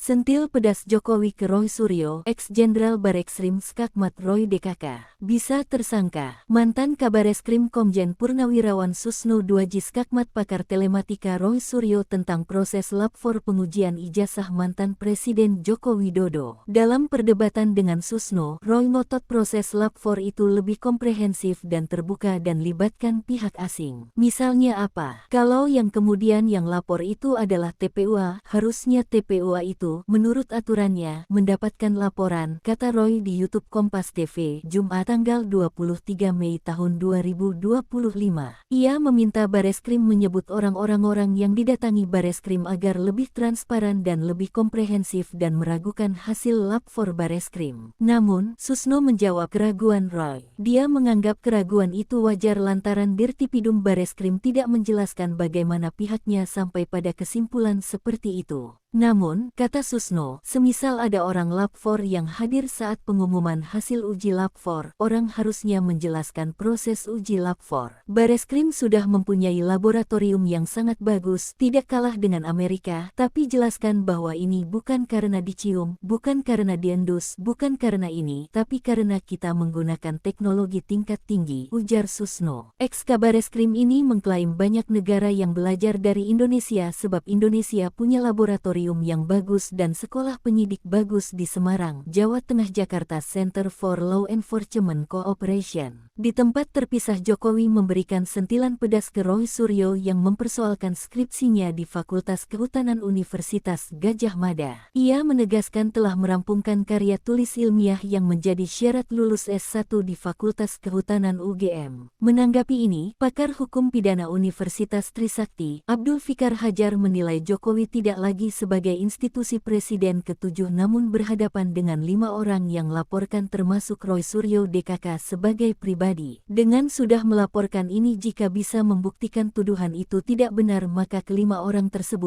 Sentil pedas Jokowi ke Roy Suryo, ex-Jenderal Bareskrim Skakmat Roy DKK. Bisa tersangka, mantan Kabareskrim Komjen Purnawirawan Susno 2J Skakmat pakar telematika Roy Suryo tentang proses lapor pengujian ijazah mantan Presiden Joko Widodo. Dalam perdebatan dengan Susno, Roy ngotot proses lapor itu lebih komprehensif dan terbuka dan libatkan pihak asing. Misalnya apa? Kalau yang kemudian yang lapor itu adalah TPUA, harusnya TPUA itu menurut aturannya, mendapatkan laporan, kata Roy di YouTube Kompas TV, Jumat tanggal 23 Mei tahun 2025. Ia meminta Bareskrim menyebut orang-orang yang didatangi Bareskrim agar lebih transparan dan lebih komprehensif dan meragukan hasil lapor Bareskrim. Namun, Susno menjawab keraguan Roy. Dia menganggap keraguan itu wajar lantaran Dirtipidum Bareskrim tidak menjelaskan bagaimana pihaknya sampai pada kesimpulan seperti itu. Namun, kata Susno, semisal ada orang lapor yang hadir saat pengumuman hasil uji lapor, orang harusnya menjelaskan proses uji lapor. Bareskrim sudah mempunyai laboratorium yang sangat bagus, tidak kalah dengan Amerika, tapi jelaskan bahwa ini bukan karena dicium, bukan karena diendus, bukan karena ini, tapi karena kita menggunakan teknologi tingkat tinggi, ujar Susno. Ex-Kabareskrim ini mengklaim banyak negara yang belajar dari Indonesia sebab Indonesia punya laboratorium yang bagus dan sekolah penyidik bagus di Semarang, Jawa Tengah. Jakarta Center for Law Enforcement Cooperation. Di tempat terpisah, Jokowi memberikan sentilan pedas ke Roy Suryo yang mempersoalkan skripsinya di Fakultas Kehutanan Universitas Gadjah Mada. Ia menegaskan telah merampungkan karya tulis ilmiah yang menjadi syarat lulus S1 di Fakultas Kehutanan UGM. Menanggapi ini, pakar hukum pidana Universitas Trisakti, Abdul Fikar Hajar menilai Jokowi tidak lagi sebagai institusi presiden ke-7 namun berhadapan dengan 5 orang yang laporkan termasuk Roy Suryo DKK sebagai pribadi. Dengan sudah melaporkan ini, jika bisa membuktikan tuduhan itu tidak benar, maka kelima orang tersebut